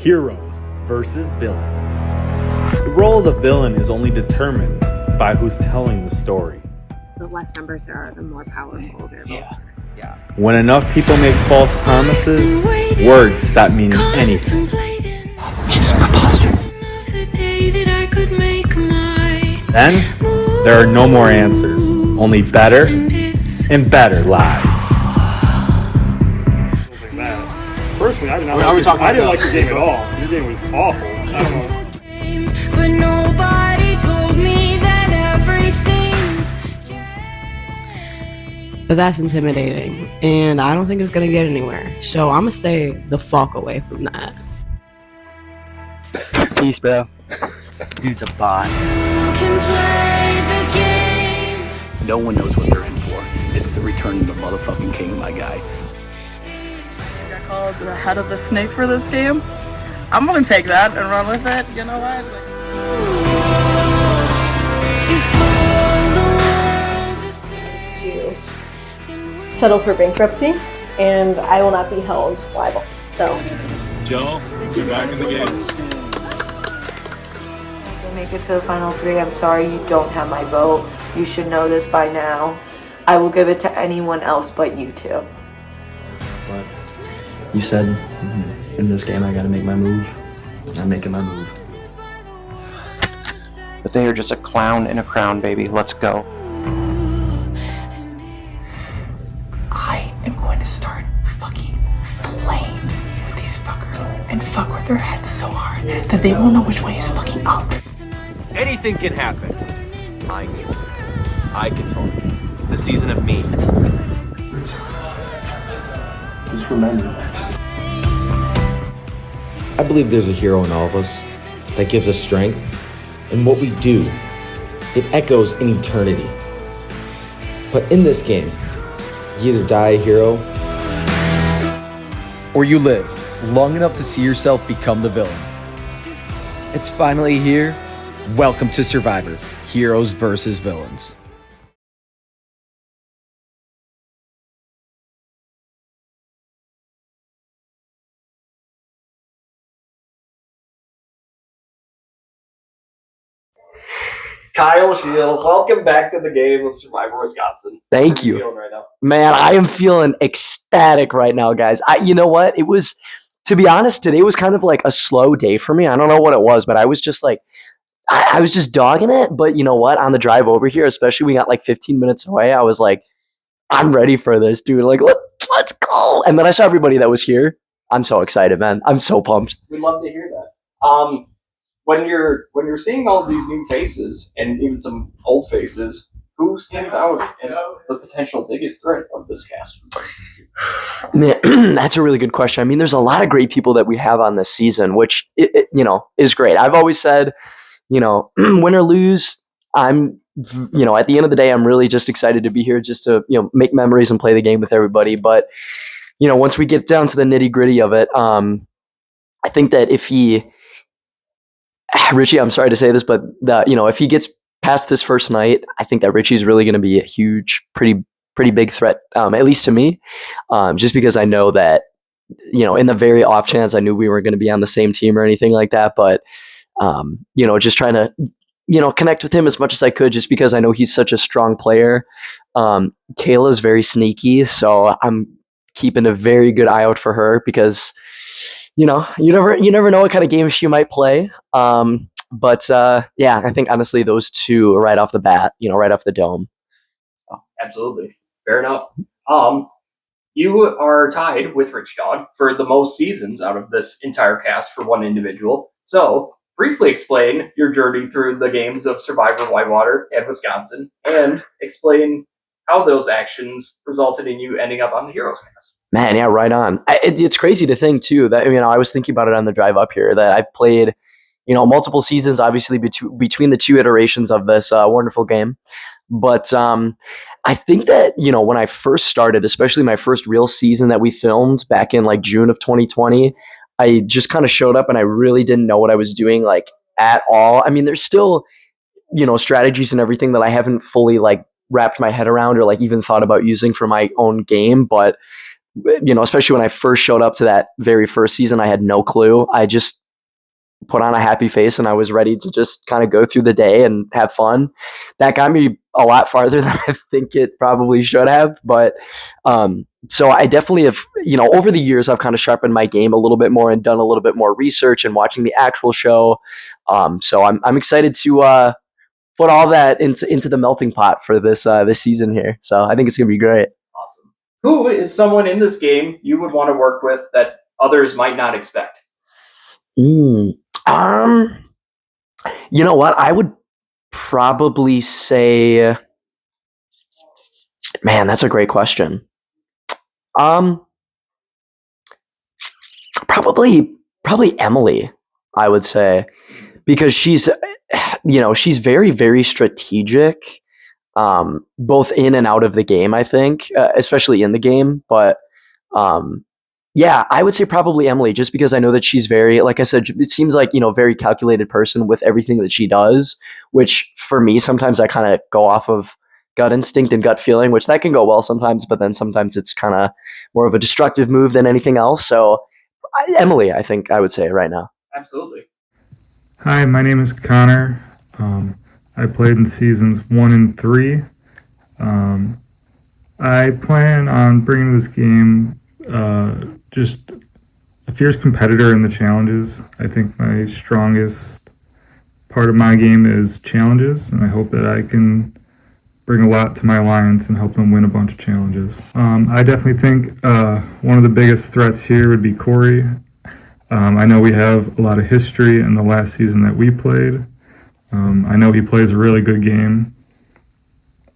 heroes versus villains. The role of the villain is only determined by who's telling the story. The less numbers there are, the more powerful their votes are. Yeah. When enough people make false promises, words stop meaning anything. It's preposterous. Then, there are no more answers, only better and better lies. Personally, I didn't like the game at all. This game was awful. I don't know. But nobody told me that everything's changed. But that's intimidating, and I don't think it's gonna get anywhere. So I'm gonna stay the fuck away from that. Peace, bro. Dude's a bot. Can play the game. No one knows what they're in for. It's the return of the motherfucking king, my guy. I got called the head of the snake for this game. I'm gonna take that and run with it. You know what? To settle for bankruptcy, and I will not be held liable. So, Joe, you're back in the game. Make it to the final three. I'm sorry you don't have my vote. You should know this by now. I will give it to anyone else but you two. But you said in this game I gotta make my move. I'm making my move. But they are just a clown in a crown, baby. Let's go. I am going to start fucking flames with these fuckers and fuck with their heads so hard that they won't know which way is fucking up. Anything can happen. I can. I control it. The season of me. Just remember that. I believe there's a hero in all of us that gives us strength, and what we do, it echoes in eternity. But in this game, you either die a hero, or you live long enough to see yourself become the villain. It's finally here. Welcome to Survivor, Heroes versus Villains. Kyle Shield, welcome back to the game of Survivor Wisconsin. Thank you. How are you feeling right now? Man, I am feeling ecstatic right now, guys. You know what? It was, to be honest, today was kind of like a slow day for me. I don't know what it was, but I was just like, I was just dogging it. But you know what? On the drive over here, especially we got like 15 minutes away, I was like, I'm ready for this, dude. Like, let's go. And then I saw everybody that was here. I'm so excited, man. I'm so pumped. We'd love to hear that. When you're seeing all of these new faces and even some old faces, who stands out as the potential biggest threat of this cast? Man, that's a really good question. I mean, there's a lot of great people that we have on this season, which is great. I've always said, win or lose, I'm, at the end of the day, I'm really just excited to be here just to, make memories and play the game with everybody. But, once we get down to the nitty gritty of it, I think that Richie, I'm sorry to say this, but if he gets past this first night, I think that Richie's really going to be a huge, pretty big threat, at least to me, just because I know that, in the very off chance I knew we weren't going to be on the same team or anything like that, but, just trying to, connect with him as much as I could, just because I know he's such a strong player. Kayla's very sneaky, so I'm keeping a very good eye out for her because, you never know what kind of game she might play. But I think honestly those two right off the bat, right off the dome. Oh, absolutely. Fair enough. You are tied with Rich Dog for the most seasons out of this entire cast for one individual. So briefly explain your journey through the games of Survivor Whitewater and Wisconsin, and explain how those actions resulted in you ending up on the Heroes cast. Man, yeah, right on. It's crazy to think too that I was thinking about it on the drive up here that I've played, multiple seasons, obviously between the two iterations of this wonderful game. But I think that when I first started, especially my first real season that we filmed back in like June of 2020, I just kind of showed up and I really didn't know what I was doing like at all. I mean, there's still strategies and everything that I haven't fully like wrapped my head around or like even thought about using for my own game, but especially when I first showed up to that very first season, I had no clue. I just put on a happy face and I was ready to just kind of go through the day and have fun. That got me a lot farther than I think it probably should have. But so I definitely have, over the years, I've kind of sharpened my game a little bit more and done a little bit more research and watching the actual show. So I'm excited to put all that into the melting pot for this season here. So I think it's gonna be great. Awesome. Who is someone in this game you would want to work with that others might not expect? You know what? I would probably say, man, that's a great question. Probably Emily, I would say, because she's very, very strategic, both in and out of the game, I think, especially in the game. But yeah, I would say probably Emily, just because I know that she's very, like I said, it seems like, very calculated person with everything that she does, which for me, sometimes I kind of go off of gut instinct and gut feeling, which that can go well sometimes, but then sometimes it's kind of more of a destructive move than anything else. So Emily, I think I would say right now. Absolutely. Hi, my name is Connor. I played in seasons 1 and 3. I plan on bringing to this game just a fierce competitor in the challenges. I think my strongest part of my game is challenges, and I hope that I can bring a lot to my alliance and help them win a bunch of challenges. I definitely think one of the biggest threats here would be Corey. I know we have a lot of history in the last season that we played. I know he plays a really good game,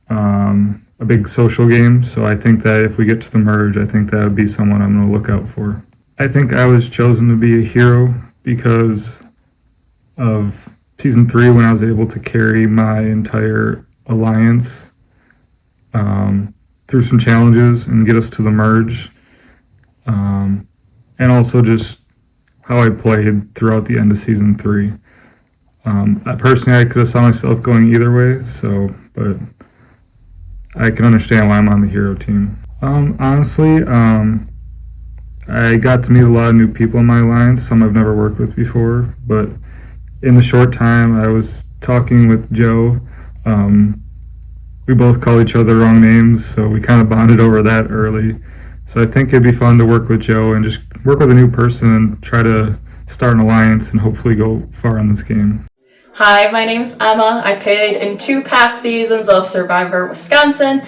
a big social game, so I think that if we get to the merge, I think that would be someone I'm going to look out for. I think I was chosen to be a hero because of season 3 when I was able to carry my entire alliance through some challenges and get us to the merge, and also just how I played throughout the end of season 3. Personally, I could have saw myself going either way, but I can understand why I'm on the hero team. Honestly, I got to meet a lot of new people in my alliance, some I've never worked with before, but in the short time I was talking with Joe, we both call each other wrong names, so we kind of bonded over that early. So I think it'd be fun to work with Joe and just work with a new person and try to start an alliance and hopefully go far in this game. Hi, my name's Emma. I played in 2 past seasons of Survivor Wisconsin,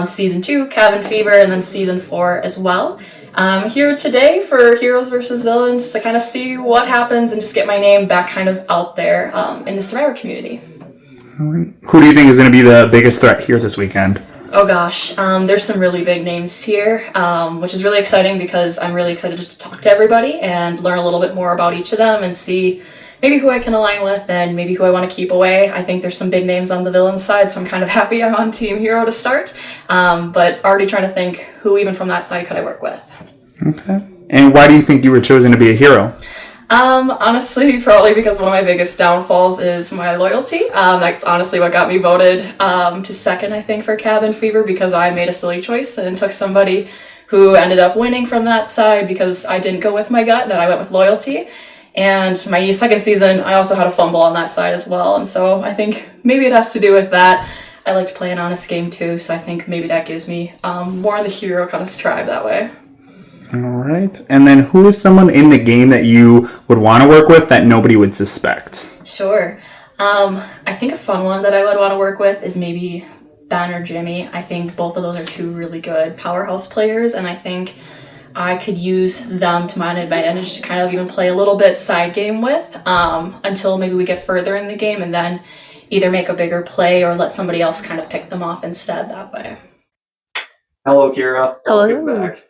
season 2, Cabin Fever, and then season 4 as well. I'm here today for Heroes vs. Villains to kind of see what happens and just get my name back kind of out there in the Survivor community. Who do you think is going to be the biggest threat here this weekend? Oh gosh, there's some really big names here, which is really exciting because I'm really excited just to talk to everybody and learn a little bit more about each of them and see maybe who I can align with and maybe who I want to keep away. I think there's some big names on the villain side, so I'm kind of happy I'm on Team Hero to start, but already trying to think who even from that side could I work with. Okay. And why do you think you were chosen to be a hero? Honestly, probably because one of my biggest downfalls is my loyalty. That's honestly what got me voted to second, I think, for Cabin Fever, because I made a silly choice and took somebody who ended up winning from that side because I didn't go with my gut and I went with loyalty. And my second season, I also had a fumble on that side as well. And so I think maybe it has to do with that. I like to play an honest game too, so I think maybe that gives me more of the hero kind of tribe that way. All right. And then who is someone in the game that you would want to work with that nobody would suspect? Sure. I think a fun one that I would want to work with is maybe Ben or Jimmy. I think both of those are 2 really good powerhouse players, and I think I could use them to my advantage to kind of even play a little bit side game with until maybe we get further in the game and then either make a bigger play or let somebody else kind of pick them off instead that way. Hello, Kira. Welcome back.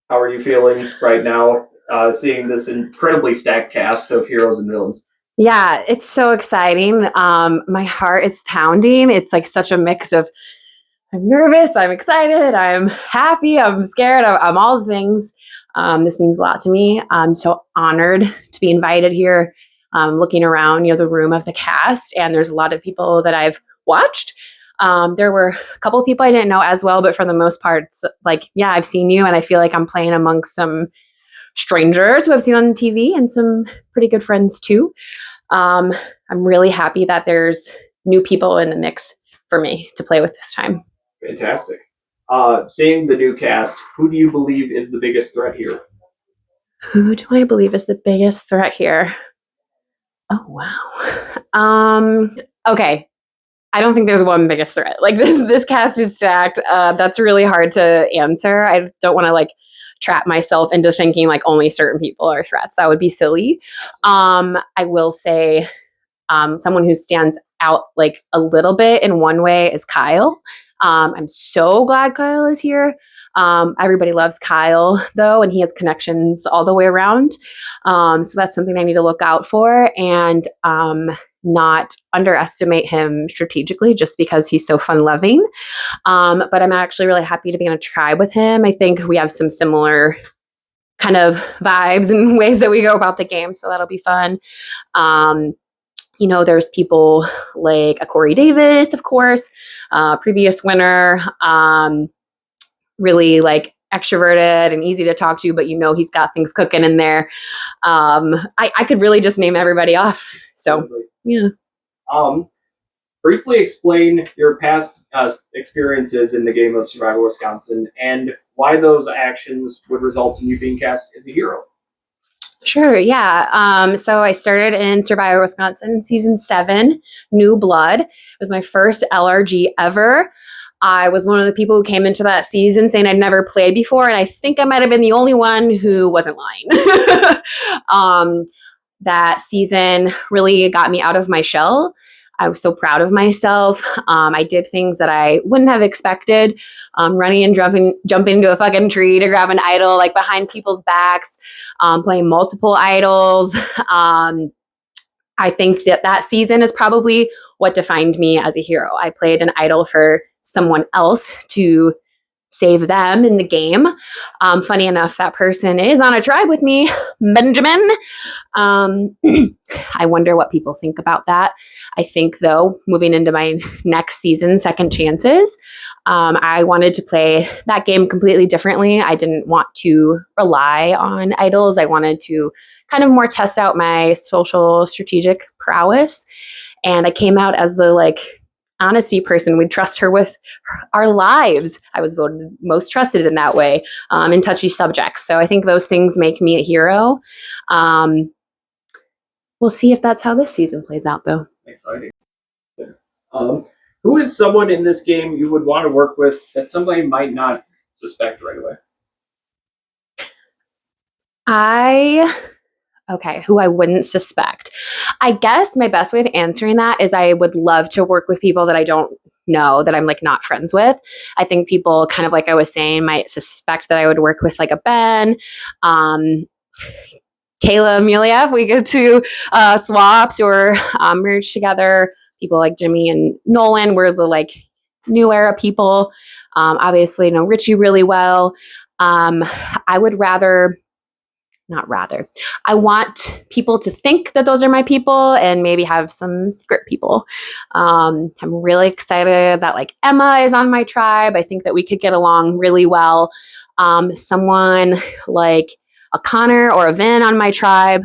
How are you feeling right now, seeing this incredibly stacked cast of heroes and villains? Yeah, it's so exciting. My heart is pounding. It's like such a mix of I'm nervous, I'm excited, I'm happy, I'm scared, I'm all the things. This means a lot to me. I'm so honored to be invited here. Looking around, the room of the cast, and there's a lot of people that I've watched. There were a couple of people I didn't know as well, but for the most part, it's like, yeah, I've seen you, and I feel like I'm playing amongst some strangers who I've seen on TV and some pretty good friends too. I'm really happy that there's new people in the mix for me to play with this time. Fantastic. Seeing the new cast, who do you believe is the biggest threat here? Who do I believe is the biggest threat here? Oh, wow. Okay. I don't think there's one biggest threat. Like this cast is stacked. That's really hard to answer. I don't want to like trap myself into thinking like only certain people are threats. That would be silly. I will say someone who stands out like a little bit in one way is Kyle. I'm so glad Kyle is here. Everybody loves Kyle though, and he has connections all the way around. So that's something I need to look out for and not underestimate him strategically just because he's so fun loving. But I'm actually really happy to be in a tribe with him. I think we have some similar kind of vibes and ways that we go about the game. So that'll be fun. There's people like a Corey Davis, of course, previous winner, really like extroverted and easy to talk to, but he's got things cooking in there. I could really just name everybody off. So, yeah. Briefly explain your past experiences in the game of Survivor Wisconsin and why those actions would result in you being cast as a hero. Sure, yeah. So I started in Survivor Wisconsin season 7, New Blood. It was my first LRG ever. I was one of the people who came into that season saying I'd never played before, and I think I might have been the only one who wasn't lying. That season really got me out of my shell. I was so proud of myself. I did things that I wouldn't have expected. Running and jumping into a fucking tree to grab an idol, like behind people's backs, playing multiple idols. I think that season is probably what defined me as a hero. I played an idol for someone else to save them in the game. Funny enough, that person is on a tribe with me, Benjamin. I wonder what people think about that. I think, though, moving into my next season, Second Chances, I wanted to play that game completely differently. I didn't want to rely on idols. I wanted to kind of more test out my social strategic prowess. And I came out as the honesty person. We'd trust her with our lives. I was voted most trusted in that way, in touchy subjects. So I think those things make me a hero. We'll see if that's how this season plays out, though. Exciting. Who is someone in this game you would want to work with that somebody might not suspect right away? Who I wouldn't suspect. I guess my best way of answering that is I would love to work with people that I don't know, that I'm not friends with. I think people kind of like I was saying might suspect that I would work with a Ben, Kayla, Amelia, if we go to swaps or merge together. People like Jimmy and Nolan, we're the new era people. Obviously know Richie really well. I want people to think that those are my people and maybe have some secret people. I'm really excited that Emma is on my tribe. I think that we could get along really well. Someone like a Connor or a Vin on my tribe.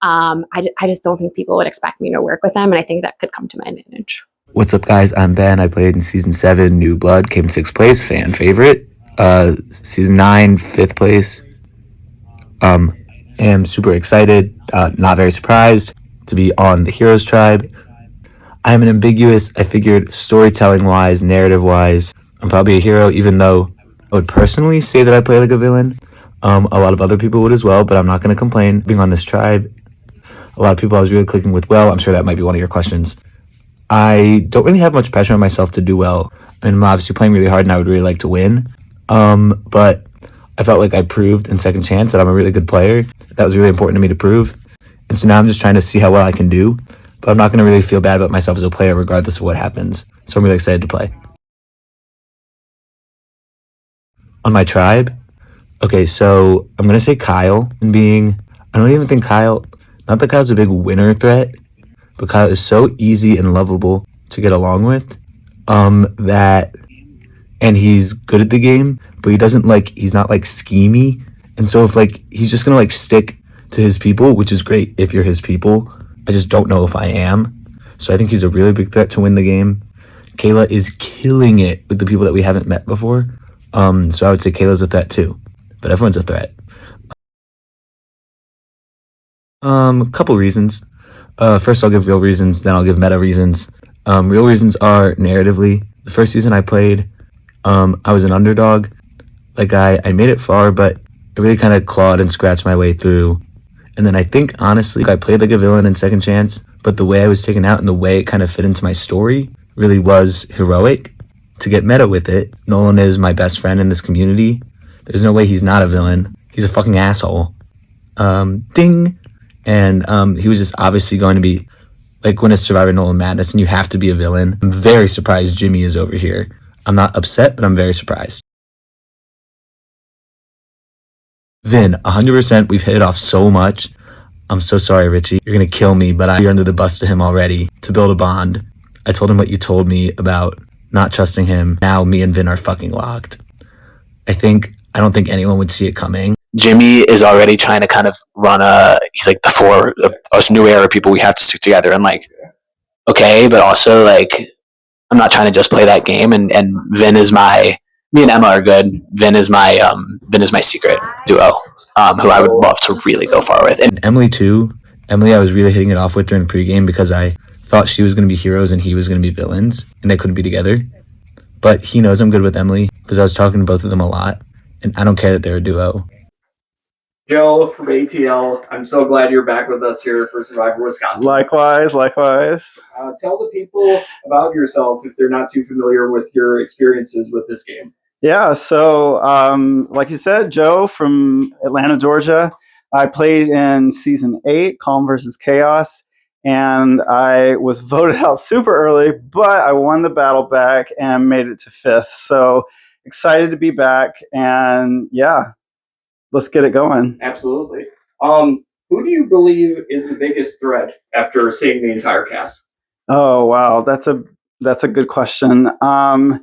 I just don't think people would expect me to work with them, and I think that could come to my advantage. What's up, guys? I'm Ben. I played in Season 7, New Blood, came 6th place, fan favorite. Season 9, 5th place. Am super excited, not very surprised to be on the Heroes tribe. I'm an ambiguous, I figured storytelling-wise, narrative-wise, I'm probably a hero, even though I would personally say that I play like a villain. A lot of other people would as well, but I'm not going to complain being on this tribe. A lot of people I was really clicking with well. I'm sure that might be one of your questions. I don't really have much pressure on myself to do well. I mean, I'm obviously playing really hard and I would really like to win. But I felt like I proved in Second Chance that I'm a really good player. That was really important to me to prove. And so now I'm just trying to see how well I can do. But I'm not going to really feel bad about myself as a player regardless of what happens. So I'm really excited to play. On my tribe, okay, so I'm going to say Kyle. I don't even think Kyle, not that Kyle's a big winner threat, but Kyle is so easy and lovable to get along with. That and he's good at the game, but he's not like schemy. And so if like he's just gonna like stick to his people, which is great if you're his people. I just don't know if I am. So I think he's a really big threat to win the game. Kayla is killing it with the people that we haven't met before. So I would say Kayla's a threat too. But everyone's a threat. A couple reasons. First I'll give real reasons, then I'll give meta reasons. Real reasons are narratively. The first season I played, I was an underdog. Like I made it far, but I really kind of clawed and scratched my way through. And then I think honestly, I played like a villain in Second Chance, but the way I was taken out and the way it kind of fit into my story really was heroic. To get meta with it, Nolan is my best friend in this community. There's no way he's not a villain. He's a fucking asshole. Ding. And he was just obviously going to be like when it's Survivor Nolan Madness and you have to be a villain. I'm very surprised Jimmy is over here. I'm not upset, but I'm very surprised. Vin, 100%, we've hit it off so much. I'm so sorry, Richie. You're gonna kill me, but you're under the bus to him already to build a bond. I told him what you told me about not trusting him. Now me and Vin are fucking locked. I don't think anyone would see it coming. Jimmy is already trying to kind of he's like the four of us new era people, we have to stick together and like, okay, but also like, I'm not trying to just play that game and Vin is me and Emma are good. Vin is my secret duo, who I would love to really go far with. And Emily too. Emily I was really hitting it off with during pregame because I thought she was going to be heroes and he was going to be villains and they couldn't be together. But he knows I'm good with Emily because I was talking to both of them a lot and I don't care that they're a duo. Joe from ATL, I'm so glad you're back with us here for Survivor Wisconsin. Likewise. Tell the people about yourself if they're not too familiar with your experiences with this game. Yeah, so like you said, Joe from Atlanta, Georgia. I played in season 8, Calm versus Chaos, and I was voted out super early, but I won the battle back and made it to 5th. So excited to be back, and yeah, let's get it going. Absolutely. Who do you believe is the biggest threat after seeing the entire cast? Oh wow, that's a good question. I'm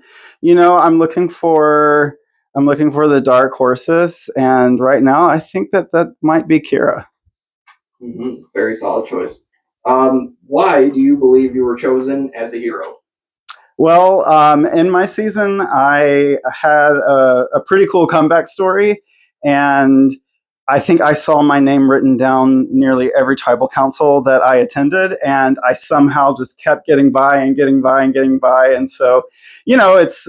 looking for the dark horses, and right now I think that might be Kira. Mm-hmm. Very solid choice. Why do you believe you were chosen as a hero? Well, in my season, I had a pretty cool comeback story, and I think I saw my name written down nearly every tribal council that I attended, and I somehow just kept getting by. And so, it's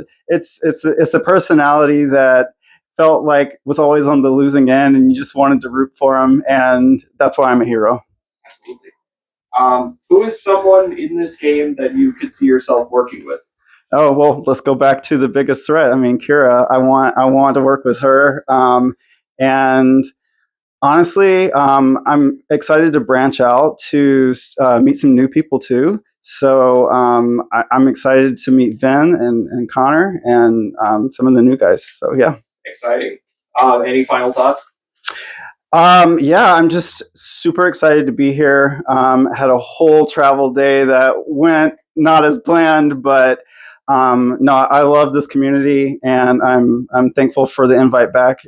a personality that felt like was always on the losing end, and you just wanted to root for him, and that's why I'm a hero. Absolutely. Who is someone in this game that you could see yourself working with? Oh well, let's go back to the biggest threat. I mean, Kira. I want to work with her, and honestly, I'm excited to branch out to meet some new people too. So I'm excited to meet Vin and Connor and some of the new guys. So yeah. Exciting. Any final thoughts? Yeah, I'm just super excited to be here. Had a whole travel day that went not as planned, but no, I love this community and I'm thankful for the invite back.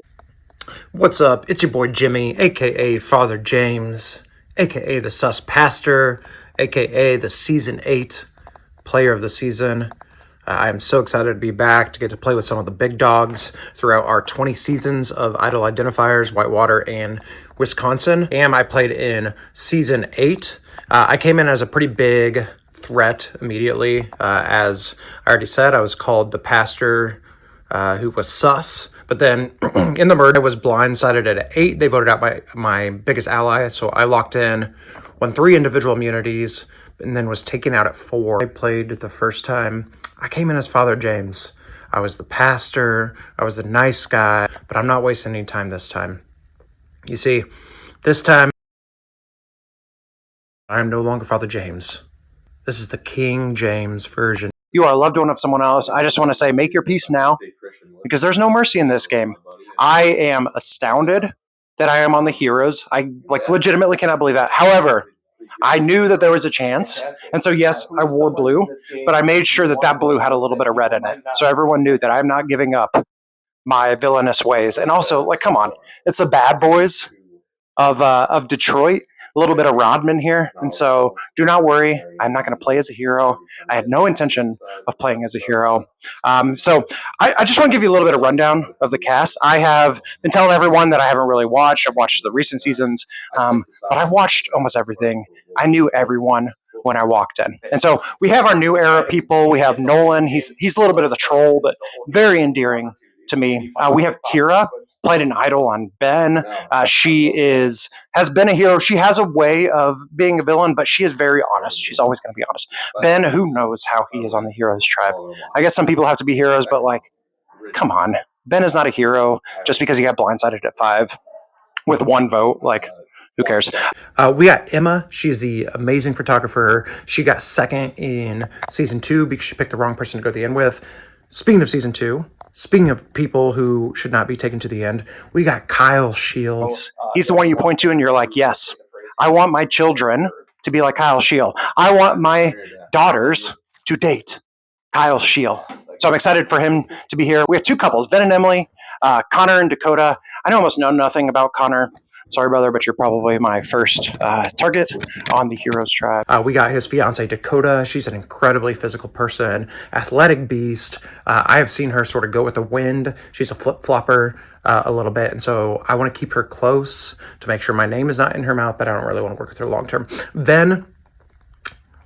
What's up? It's your boy Jimmy, aka Father James, aka the Sus Pastor, aka the Season 8 Player of the Season. I am so excited to be back to get to play with some of the big dogs throughout our 20 seasons of Idol Identifiers, Whitewater, and Wisconsin. And I played in Season 8. I came in as a pretty big threat immediately. As I already said, I was called the Pastor who was sus. But then in the merge, I was blindsided at 8. They voted out my biggest ally, so I locked in, won 3 individual immunities, and then was taken out at 4. I played the first time. I came in as Father James. I was the pastor. I was the nice guy, but I'm not wasting any time this time. You see, this time, I am no longer Father James. This is the King James version. You are a loved one of someone else. I just want to say, make your peace now, because there's no mercy in this game. I am astounded that I am on the heroes. I legitimately cannot believe that. However, I knew that there was a chance. And so, yes, I wore blue, but I made sure that that blue had a little bit of red in it. So everyone knew that I'm not giving up my villainous ways. And also, like, come on, it's the bad boys of Detroit. A little bit of Rodman here. And so do not worry. I'm not going to play as a hero. I had no intention of playing as a hero. So I just want to give you a little bit of rundown of the cast. I have been telling everyone that I haven't really watched. I've watched the recent seasons, but I've watched almost everything. I knew everyone when I walked in. And so we have our new era people. We have Nolan. He's a little bit of a troll, but very endearing to me. We have Kira, played an idol on Ben. She has been a hero. She has a way of being a villain, but she is very honest. She's always going to be honest. Ben, who knows how he is on the Heroes tribe? I guess some people have to be heroes, but like, come on. Ben is not a hero just because he got blindsided at 5 with 1 vote. Like, who cares? We got Emma. She's the amazing photographer. She got second in season 2 because she picked the wrong person to go to the end with. Speaking of season 2, speaking of people who should not be taken to the end, we got Kyle Shields. He's the one you point to and you're like, yes, I want my children to be like Kyle Shield. I want my daughters to date Kyle Shield. So I'm excited for him to be here. We have 2 couples, Ben and Emily, Connor and Dakota. I know almost know nothing about Connor. Sorry, brother, but you're probably my first target on the Heroes tribe. We got his fiance Dakota. She's an incredibly physical person, athletic beast. I have seen her sort of go with the wind. She's a flip-flopper a little bit, and so I want to keep her close to make sure my name is not in her mouth, but I don't really want to work with her long-term. Then,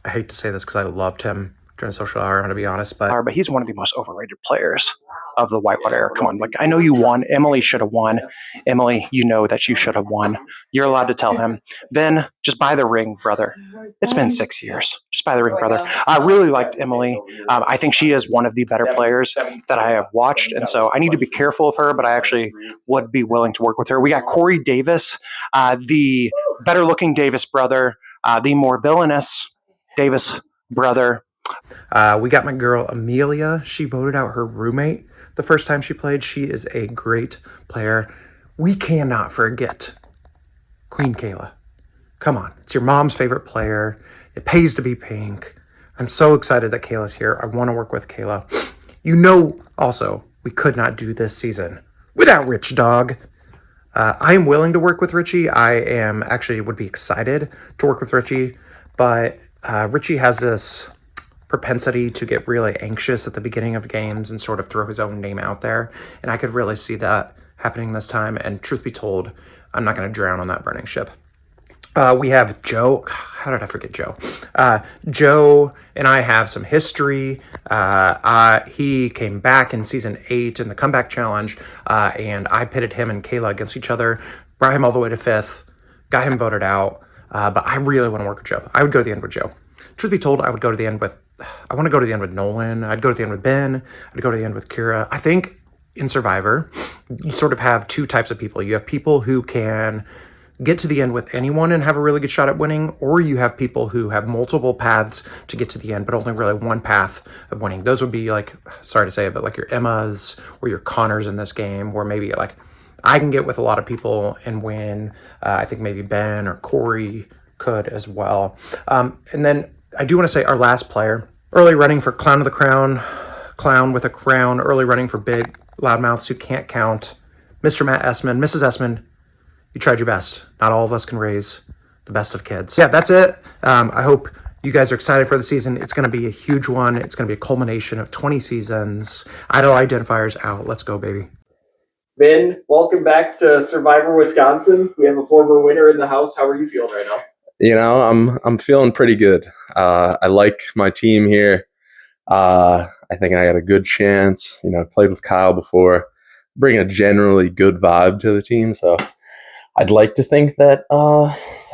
I hate to say this because I loved him during social hour, I'm going to be honest, but he's one of the most overrated players of the Whitewater era. Come on, like, I know you won. Emily should have won. Emily, you know that you should have won. You're allowed to tell him. Then just buy the ring, brother. It's been 6 years. Just buy the ring, brother. I really liked Emily. I think she is one of the better players that I have watched, and so I need to be careful of her, but I actually would be willing to work with her. We got Corey Davis, the better-looking Davis brother, the more villainous Davis brother. We got my girl Amelia. She voted out her roommate the first time she played. She is a great player. We cannot forget Queen Kayla. Come on, it's your mom's favorite player. It pays to be pink. I'm so excited that Kayla's here. I want to work with Kayla. You know, also, we could not do this season without Rich Dog. I am willing to work with Richie. I am actually would be excited to work with Richie, but Richie has this propensity to get really anxious at the beginning of games and sort of throw his own name out there. And I could really see that happening this time. And truth be told, I'm not going to drown on that burning ship. We have Joe. How did I forget Joe? Joe and I have some history. He came back in season 8 in the comeback challenge, and I pitted him and Kayla against each other, brought him all the way to 5th, got him voted out. But I really want to work with Joe. I would go to the end with Joe. Truth be told, I want to go to the end with Nolan. I'd go to the end with Ben. I'd go to the end with Kira. I think in Survivor, you sort of have 2 types of people. You have people who can get to the end with anyone and have a really good shot at winning, or you have people who have multiple paths to get to the end, but only really one path of winning. Those would be like, sorry to say it, but like your Emmas or your Connors in this game, where maybe like I can get with a lot of people and win. I think maybe Ben or Corey could as well. And then I do want to say our last player, early running for Clown of the Crown, Clown with a Crown, early running for big loudmouths who can't count, Mr. Matt Essman, Mrs. Essman, you tried your best. Not all of us can raise the best of kids. Yeah, that's it. I hope you guys are excited for the season. It's going to be a huge one. It's going to be a culmination of 20 seasons. Idol identifiers out. Let's go, baby. Ben, welcome back to Survivor Wisconsin. We have a former winner in the house. How are you feeling right now? You know, I'm feeling pretty good. I like my team here. I think I got a good chance. You know, I've played with Kyle before. Bring a generally good vibe to the team. So I'd like to think that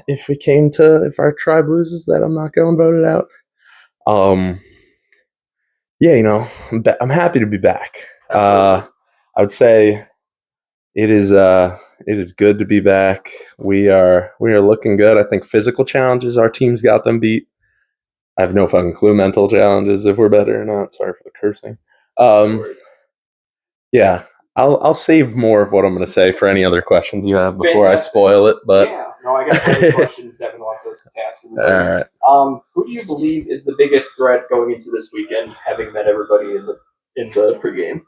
if our tribe loses, that I'm not going voted out. Yeah, you know, I'm happy to be back. I would say it is good to be back. We are looking good. I think physical challenges, our team's got them beat. I have no fucking clue mental challenges if we're better or not. Sorry for the cursing. Yeah, I'll save more of what I'm going to say for any other questions you have before I spoil it. But No, I got plenty of questions Devin wants us to ask. All right. Who do you believe is the biggest threat going into this weekend, having met everybody in the pregame?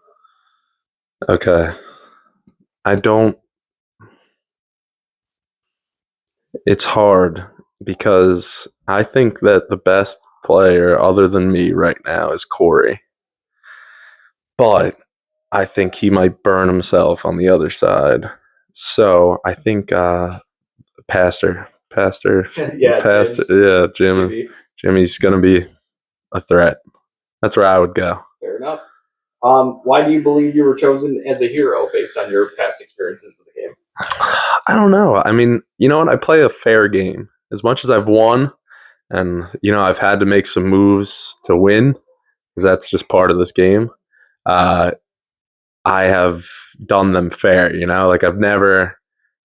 Okay. I don't. It's hard because I think that the best player other than me right now is Corey. But I think he might burn himself on the other side. So I think Pastor, Yeah, Jimmy's going to be a threat. That's where I would go. Fair enough. Why do you believe you were chosen as a hero based on your past experiences with the game? I don't know. I mean, you know what? I play a fair game. As much as I've won, and I've had to make some moves to win, because that's just part of this game. I have done them fair. Like I've never.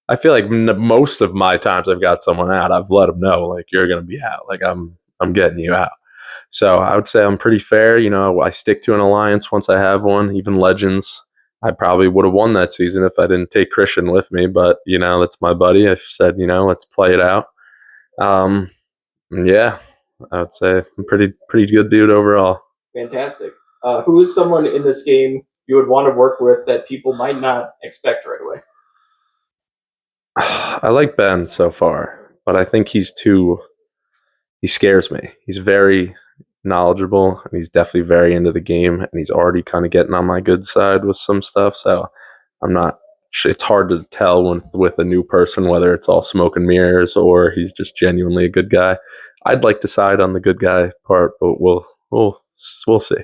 I feel like most of my times I've got someone out, I've let them know like you're going to be out. Like I'm getting you out. So I would say I'm pretty fair. I stick to an alliance once I have one. Even Legends, I probably would have won that season if I didn't take Christian with me. But that's my buddy. I said let's play it out. Yeah, I would say I'm pretty good dude overall. Fantastic. Who is someone in this game you would want to work with that people might not expect right away? I like Ben so far, but I think he scares me. He's very knowledgeable and he's definitely very into the game and he's already kind of getting on my good side with some stuff. So it's hard to tell with a new person whether it's all smoke and mirrors or he's just genuinely a good guy. I'd like to side on the good guy part, but we'll see.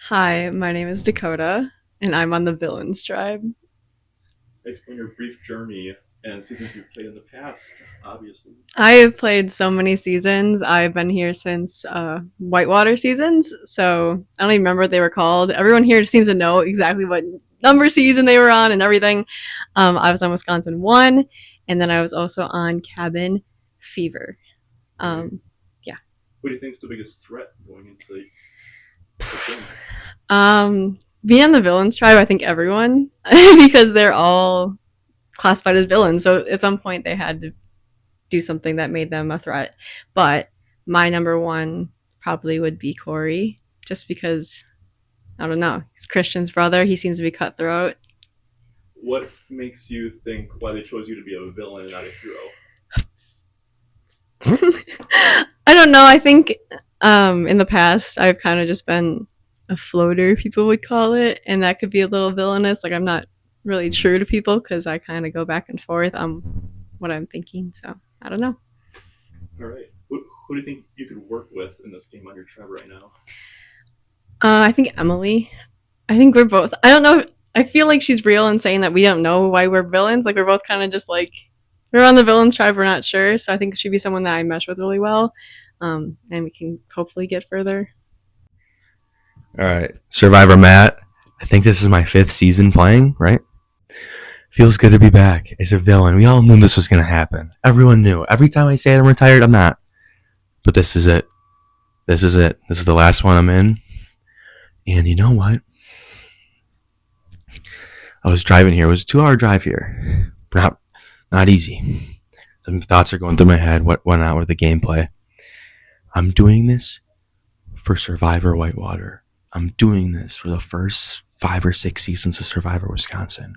Hi, my name is Dakota, and I'm on the Villains tribe. Explain your brief journey and seasons you've played in the past, obviously. I have played so many seasons. I've been here since Whitewater seasons, so I don't even remember what they were called. Everyone here seems to know exactly what number season they were on and everything. I was on Wisconsin 1, and then I was also on Cabin Fever. Yeah. What do you think is the biggest threat going into the game? Being on the Villains tribe, I think everyone, because they're all classified as villains, so at some point they had to do something that made them a threat. But my number one probably would be Corey, just because, I don't know, he's Christian's brother. He seems to be cutthroat. What makes you think why they chose you to be a villain and not a hero? I don't know. I think in the past I've kind of just been a floater, people would call it, and that could be a little villainous. Like I'm not really true to people because I kind of go back and forth on what I'm thinking. So I don't know. All right. Who do you think you could work with in this game on your tribe right now? I think Emily. I think we're both. I don't know. I feel like she's real in saying that we don't know why we're villains. Like we're both kind of just like we're on the Villains tribe. We're not sure. So I think she'd be someone that I mesh with really well, and we can hopefully get further. All right, Survivor Matt. I think this is my 5th season playing, right? Feels good to be back as a villain. We all knew this was going to happen. Everyone knew. Every time I say I'm retired, I'm not. But this is it. This is it. This is the last one I'm in. And you know what? I was driving here. It was a 2-hour drive here. Not easy. Some thoughts are going through my head. What went out with the gameplay? I'm doing this for Survivor Whitewater. I'm doing this for the first 5 or 6 seasons of Survivor Wisconsin.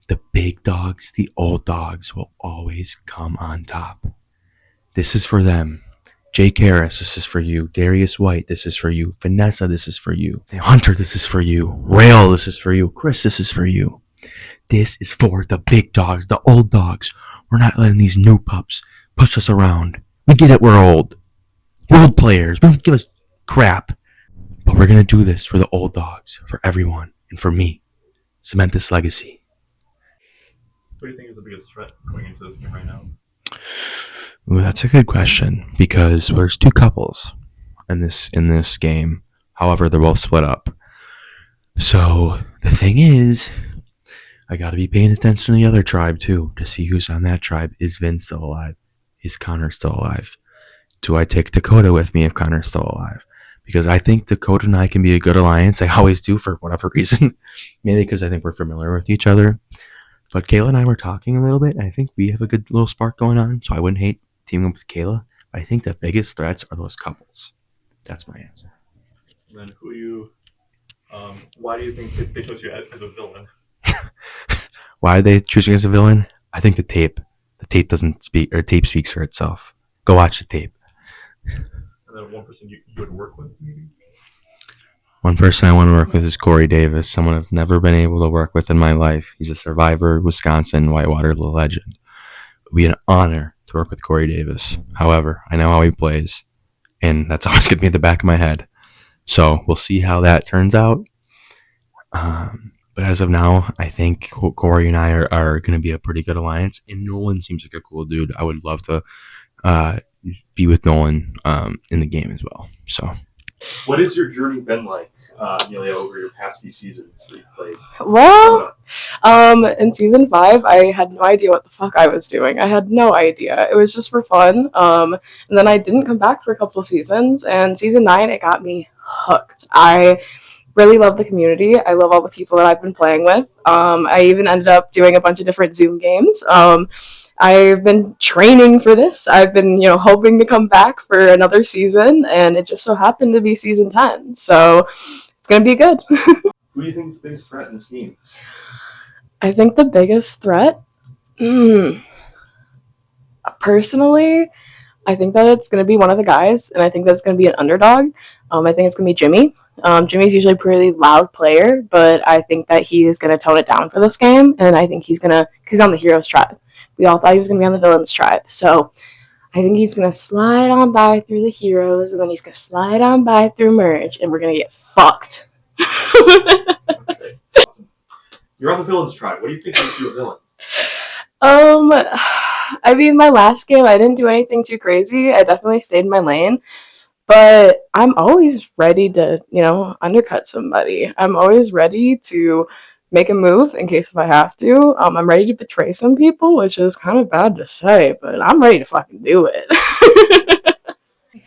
The big dogs, the old dogs will always come on top. This is for them. Jake Harris, this is for you. Darius White, this is for you. Vanessa, this is for you. Hunter, this is for you. Rail, this is for you. Chris, this is for you. This is for the big dogs, the old dogs. We're not letting these new pups push us around. We get it, we're old. We're old players. We don't give a crap. But we're going to do this for the old dogs, for everyone, and for me. Cement this legacy. What do you think is the biggest threat going into this game right now? Ooh, that's a good question, because there's 2 couples in this game. However, they're both split up. So the thing is, I got to be paying attention to the other tribe too, to see who's on that tribe. Is Vin still alive? Is Connor still alive? Do I take Dakota with me if Connor's still alive? Because I think Dakota and I can be a good alliance. I always do for whatever reason. Mainly because I think we're familiar with each other. But Kayla and I were talking a little bit, and I think we have a good little spark going on. So I wouldn't hate teaming up with Kayla. But I think the biggest threats are those couples. That's my answer. And then why do you think they chose you as a villain? Why are they choosing as a villain? I think the tape. The tape doesn't speak, or tape speaks for itself. Go watch the tape. And then one person you would work with, maybe? One person I want to work with is Corey Davis, someone I've never been able to work with in my life. He's a Survivor, Wisconsin, Whitewater legend. It would be an honor to work with Corey Davis. However, I know how he plays, and that's always going to be in the back of my head. So we'll see how that turns out. But as of now, I think Corey and I are going to be a pretty good alliance, and Nolan seems like a cool dude. I would love to be with Nolan in the game as well. So, what has your journey been like, Amelia, over your past few seasons that you played? Well, in season 5, I had no idea what the fuck I was doing. I had no idea. It was just for fun. And then I didn't come back for a couple of seasons, and season 9, it got me hooked. I really love the community. I love all the people that I've been playing with. I even ended up doing a bunch of different Zoom games. I've been training for this. I've been, hoping to come back for another season, and it just so happened to be season 10. So it's going to be good. Who do you think is the biggest threat in this game? I think the biggest threat? Personally, I think that it's going to be one of the guys, and I think that's going to be an underdog. I think it's going to be Jimmy. Jimmy's usually a pretty loud player, but I think that he is going to tone it down for this game, and I think he's on the Heroes tribe. We all thought he was going to be on the Villains tribe, so I think he's going to slide on by through the Heroes, and then he's going to slide on by through Merge, and we're going to get fucked. Okay. Awesome. You're on the Villains tribe. What do you think makes you a villain? I mean, my last game, I didn't do anything too crazy. I definitely stayed in my lane. But I'm always ready to, undercut somebody. I'm always ready to make a move in case if I have to. I'm ready to betray some people, which is kind of bad to say, but I'm ready to fucking do it.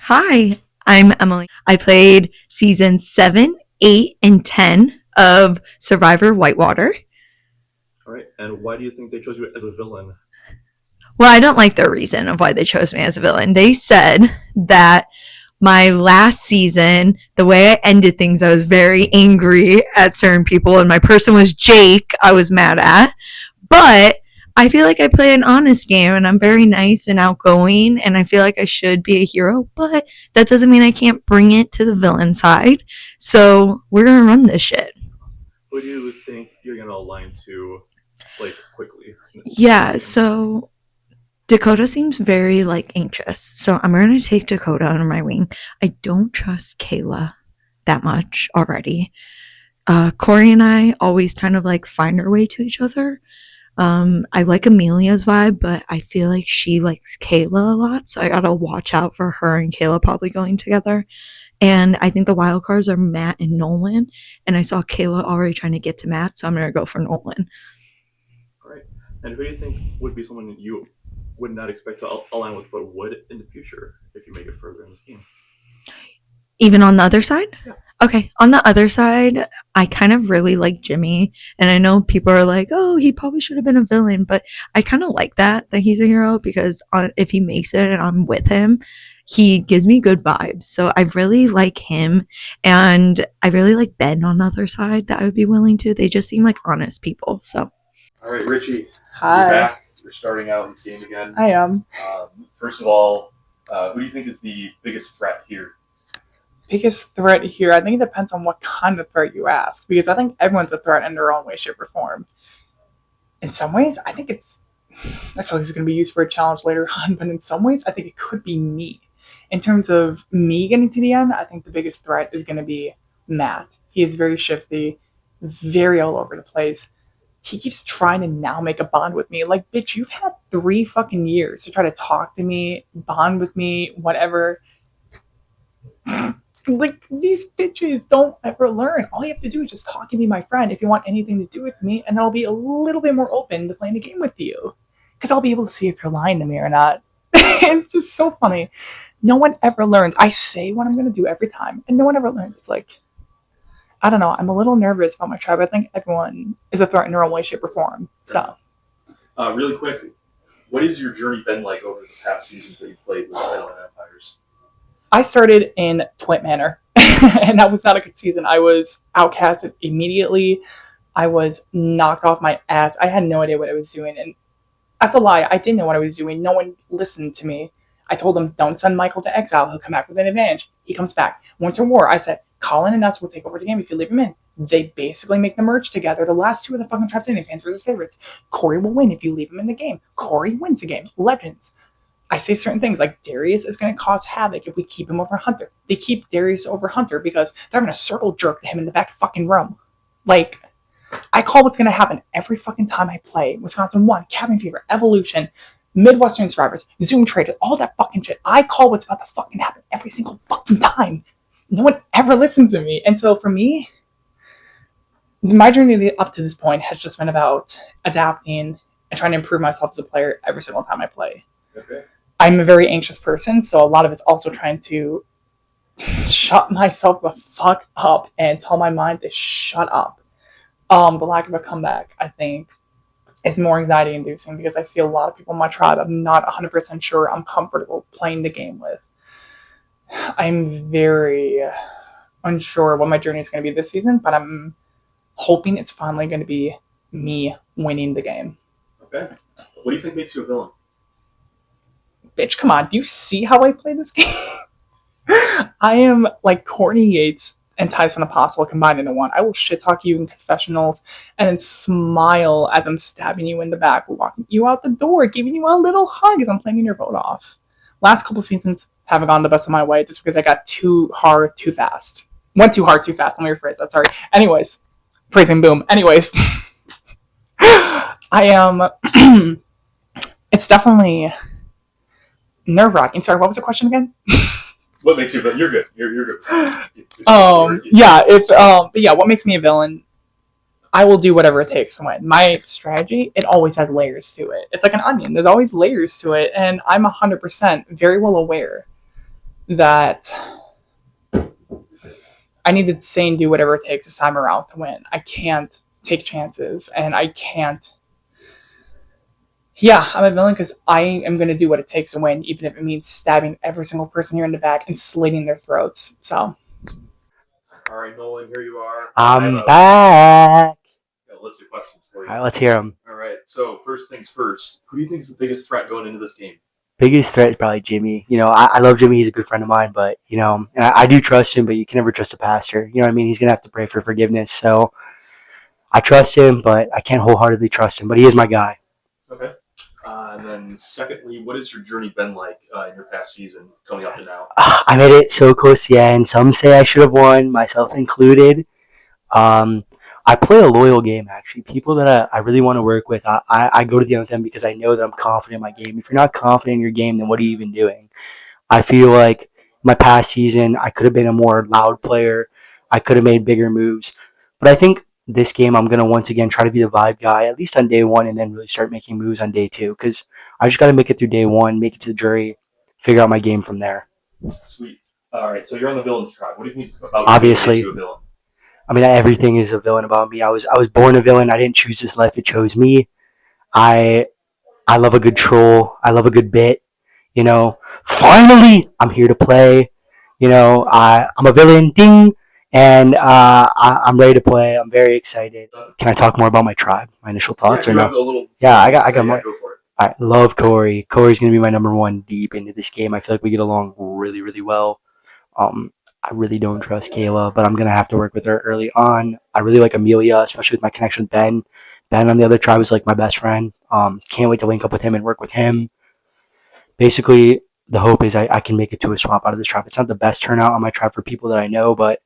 Hi, I'm Emily. I played season 7, 8, and 10 of Survivor Whitewater. All right, and why do you think they chose you as a villain? Well, I don't like the reason of why they chose me as a villain. They said that my last season, the way I ended things, I was very angry at certain people, and my person was Jake, I was mad at. But I feel like I play an honest game, and I'm very nice and outgoing, and I feel like I should be a hero, but that doesn't mean I can't bring it to the villain side. So we're going to run this shit. Who do you think you're going to align to, quickly? Yeah, so Dakota seems very, anxious. So I'm going to take Dakota under my wing. I don't trust Kayla that much already. Corey and I always kind of, find our way to each other. I like Amelia's vibe, but I feel like she likes Kayla a lot. So I got to watch out for her and Kayla probably going together. And I think the wild cards are Matt and Nolan. And I saw Kayla already trying to get to Matt, so I'm going to go for Nolan. All right. And who do you think would be someone that you would not expect to align with, but would in the future if you make it further in this game? Even on the other side? Yeah. Okay, on the other side, I kind of really like Jimmy, and I know people are like, oh, he probably should have been a villain, but I kind of like that he's a hero, because if he makes it and I'm with him, he gives me good vibes. So I really like him, and I really like Ben on the other side that I would be willing to. They just seem like honest people. So. All right, Richie. Hi. You're back. You're starting out in this game again. I am. First of all, who do you think is the biggest threat here? Biggest threat here, I think it depends on what kind of threat you ask, because I think everyone's a threat in their own way, shape, or form. In some ways, I feel like this is going to be used for a challenge later on, but in some ways, I think it could be me. In terms of me getting to the end, I think the biggest threat is going to be Matt. He is very shifty, very all over the place. He keeps trying to now make a bond with me. Like, bitch, you've had 3 fucking years to try to talk to me, bond with me, whatever. Like, these bitches don't ever learn. All you have to do is just talk and be my friend if you want anything to do with me, and I'll be a little bit more open to playing a game with you. Because I'll be able to see if you're lying to me or not. It's just so funny. No one ever learns. I say what I'm going to do every time, and no one ever learns. It's like, I don't know. I'm a little nervous about my tribe. I think everyone is a threat in their own way, shape, or form. So Really quick, what has your journey been like over the past seasons that you've played with Island Empires? I started in Twit Manor, and that was not a good season. I was outcasted immediately. I was knocked off my ass. I had no idea what I was doing, and that's a lie. I didn't know what I was doing. No one listened to me. I told them, don't send Michael to exile. He'll come back with an advantage. He comes back. Winter War, I said, Colin and us will take over the game if you leave him in. They basically make the merge together. The last two of the fucking Traps Indian fans versus favorites. Corey will win if you leave him in the game. Corey wins the game. Legends. I say certain things like Darius is going to cause havoc if we keep him over Hunter. They keep Darius over Hunter because they're going to circle jerk him in the back fucking room. Like, I call what's going to happen every fucking time I play. Wisconsin 1, Cabin Fever, Evolution, Midwestern Survivors, Zoom Trade, all that fucking shit. I call what's about to fucking happen every single fucking time. No one ever listens to me. And so for me, my journey up to this point has just been about adapting and trying to improve myself as a player every single time I play. Okay. I'm a very anxious person, so a lot of it's also trying to shut myself the fuck up and tell my mind to shut up. The lack of a comeback, I think, is more anxiety inducing because I see a lot of people in my tribe I'm not 100% sure I'm comfortable playing the game with. I'm very unsure what my journey is going to be this season, but I'm hoping it's finally going to be me winning the game. Okay. What do you think makes you a villain? Bitch, come on. Do you see how I play this game? I am like Courtney Yates and Tyson Apostle combined into one. I will shit talk you in confessionals and then smile as I'm stabbing you in the back, walking you out the door, giving you a little hug as I'm playing your vote off. Last couple seasons haven't gone the best of my way just because I got too hard too fast. Went too hard too fast. Let me rephrase that. Sorry. Anyways, phrasing boom. Anyways, I am. It's definitely nerve-wracking. Sorry, what was the question again? What makes you a villain? You're good. You're good. Yeah, but yeah, what makes me a villain? I will do whatever it takes to win. My strategy, it always has layers to it. It's like an onion. There's always layers to it, and I'm 100% very well aware that I need to say and do whatever it takes this time around to win. I can't take chances, and I can't. Yeah, I'm a villain because I am going to do what it takes to win, even if it means stabbing every single person here in the back and slitting their throats. So. All right, Nolan, here you are. I'm back. Got a list of questions for you. All right, let's hear them. All right, so first things first. Who do you think is the biggest threat going into this game? Biggest threat is probably Jimmy. You know, I love Jimmy. He's a good friend of mine, but, you know, and I do trust him, but you can never trust a pastor. You know what I mean? He's going to have to pray for forgiveness. So I trust him, but I can't wholeheartedly trust him. But he is my guy. Okay. And then secondly, what has your journey been like in your past season coming up to now? I made it so close to the end. Some say I should have won, myself included. I play a loyal game, actually. People that I really want to work with, I go to the end with them because I know that I'm confident in my game. If you're not confident in your game, then what are you even doing? I feel like my past season, I could have been a more loud player. I could have made bigger moves. But I think this game, I'm going to once again try to be the vibe guy, at least on day one, and then really start making moves on day two. Because I just got to make it through day one, make it to the jury, figure out my game from there. Sweet. All right, so you're on the villains tribe. What do you think about Obviously, makes you a villain? I mean, everything is a villain about me. I was born a villain. I didn't choose this life; it chose me. I love a good troll. I love a good bit. You know, finally, I'm here to play. You know, I'm a villain, ding, and I'm ready to play. I'm very excited. Can I talk more about my tribe? My initial thoughts, Yeah, or you no? have a little. Yeah, I got Yeah, more. go for it. I love Corey. Corey's gonna be my number one deep into this game. I feel like we get along really, really well. I really don't trust Kayla, but I'm gonna have to work with her early on. I really like Amelia, especially with my connection with Ben. Ben on the other tribe is like my best friend. Can't wait to link up with him and work with him. Basically, the hope is I can make it to a swap out of this tribe. It's not the best turnout on my tribe for people that I know, but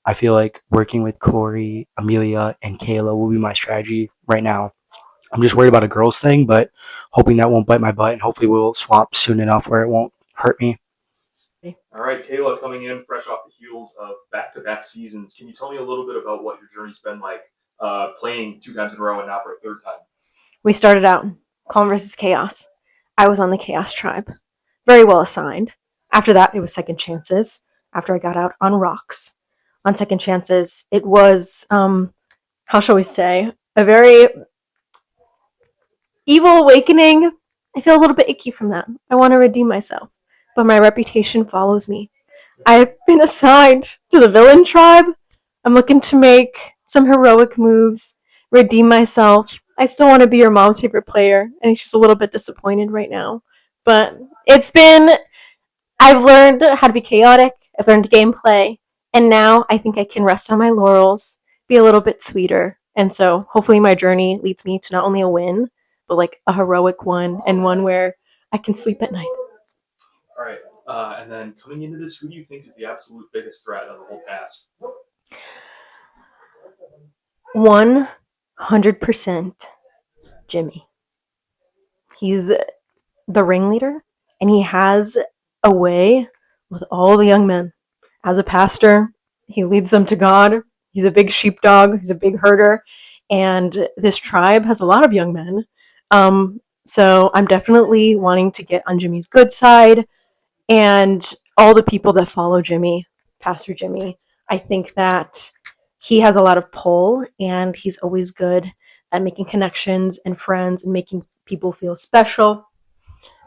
I feel like working with Corey, Amelia, and Kayla will be my strategy right now. I'm just worried about a girls thing, but hoping that won't bite my butt, and hopefully we'll swap soon enough where it won't hurt me. All right, Kayla, coming in fresh off the heels of back-to-back seasons, can you tell me a little bit about what your journey's been like playing 2 times in a row and now for a 3rd time? We started out Calm versus Chaos. I was on the Chaos tribe. Very well assigned. After that, it was Second Chances. After I got out on Rocks. On Second Chances, it was, how shall we say, a very Evil Awakening, I feel a little bit icky from that. I want to redeem myself, but my reputation follows me. I've been assigned to the villain tribe. I'm looking to make some heroic moves, redeem myself. I still want to be your mom's favorite player. I think she's a little bit disappointed right now. But I've learned how to be chaotic, I've learned gameplay, and now I think I can rest on my laurels, be a little bit sweeter. And so hopefully my journey leads me to not only a win, but like a heroic one and one where I can sleep at night. All right. And then coming into this, who do you think is the absolute biggest threat of the whole cast? 100% Jimmy. He's the ringleader, and he has a way with all the young men. As a pastor, he leads them to God. He's a big sheepdog. He's a big herder. And this tribe has a lot of young men. So I'm definitely wanting to get on Jimmy's good side. And all the people that follow Jimmy, Pastor Jimmy, I think that he has a lot of pull, and he's always good at making connections and friends and making people feel special.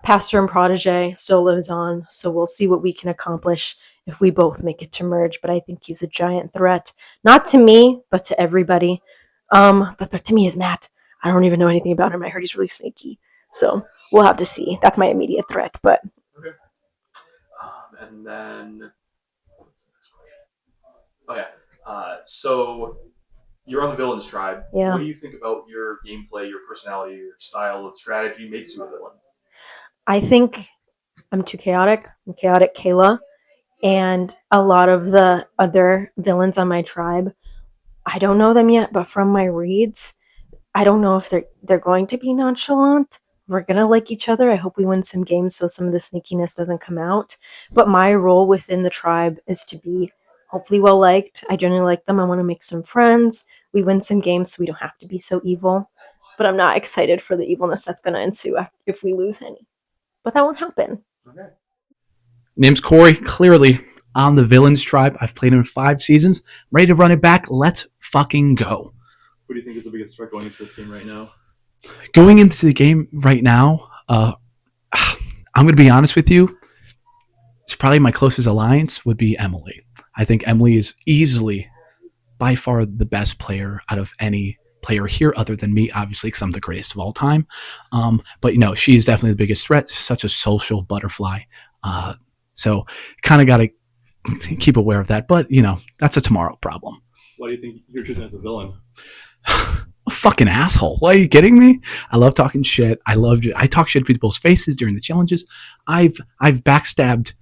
Pastor and protege still lives on, so we'll see what we can accomplish if we both make it to merge. But I think he's a giant threat, not to me, but to everybody. The threat to me is Matt. I don't even know anything about him. I heard he's really sneaky, so we'll have to see. That's my immediate threat. But Okay. And then, what's the next question? Oh yeah. So you're on the villains tribe. Yeah. What do you think about your gameplay, your personality, your style of strategy makes you a villain? I think I'm too chaotic. I'm chaotic Kayla. And a lot of the other villains on my tribe, I don't know them yet, but from my reads, I don't know if they're going to be nonchalant. We're gonna like each other. I hope we win some games so some of the sneakiness doesn't come out. But my role within the tribe is to be hopefully well liked. I generally like them. I want to make some friends. We win some games so we don't have to be so evil. But I'm not excited for the evilness that's gonna ensue if we lose any. But that won't happen. Okay. Name's Corey. Clearly, on the Villains tribe. I've played in 5 seasons. Ready to run it back. Let's fucking go. Who do you think is the biggest threat going into this game right now? Going into the game right now, I'm going to be honest with you. It's probably my closest alliance would be Emily. I think Emily is easily, by far, the best player out of any player here other than me, obviously, because I'm the greatest of all time. But, she's definitely the biggest threat. Such a social butterfly. So kind of got to keep aware of that. But, that's a tomorrow problem. Why do you think you're choosing as a villain? A fucking asshole. Why are you kidding me? I love talking shit. I talk shit to people's faces during the challenges. I've backstabbed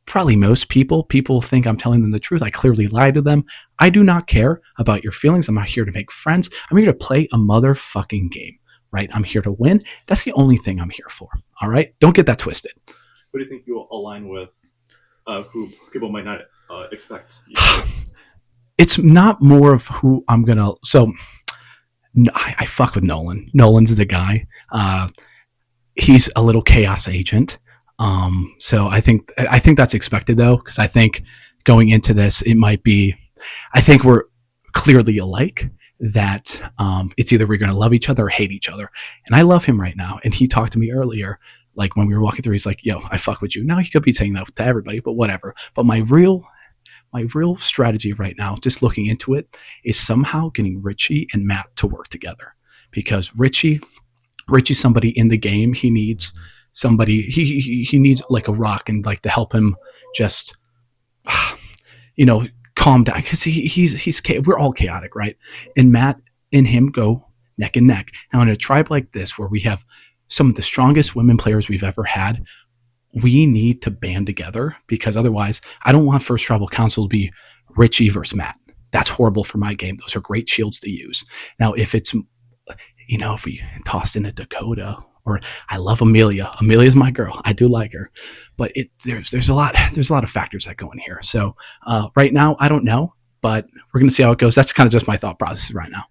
probably most people. People think I'm telling them the truth. I clearly lie to them. I do not care about your feelings. I'm not here to make friends. I'm here to play a motherfucking game, right? I'm here to win. That's the only thing I'm here for. All right? Don't get that twisted. Who do you think you'll align with who people might not expect? It's not more of who I'm going to... So... I fuck with Nolan. Nolan's the guy. He's a little chaos agent. So I think that's expected though, because I think going into this, it might be. I think we're clearly alike. That it's either we're going to love each other or hate each other. And I love him right now. And he talked to me earlier, like when we were walking through. He's like, "Yo, I fuck with you." Now he could be saying that to everybody, but whatever. But my real strategy right now, just looking into it, is somehow getting Richie and Matt to work together. Because Richie's somebody in the game. He needs somebody. He needs like a rock and like to help him just, calm down. Because he's we're all chaotic, right? And Matt and him go neck and neck. Now in a tribe like this, where we have some of the strongest women players we've ever had, we need to band together, because otherwise I don't want first tribal council to be Richie versus Matt. That's horrible for my game. Those are great shields to use. Now, if it's, if we tossed in a Dakota, or I love Amelia. Amelia's my girl. I do like her, but there's a lot of factors that go in here. So right now, I don't know, but we're going to see how it goes. That's kind of just my thought process right now.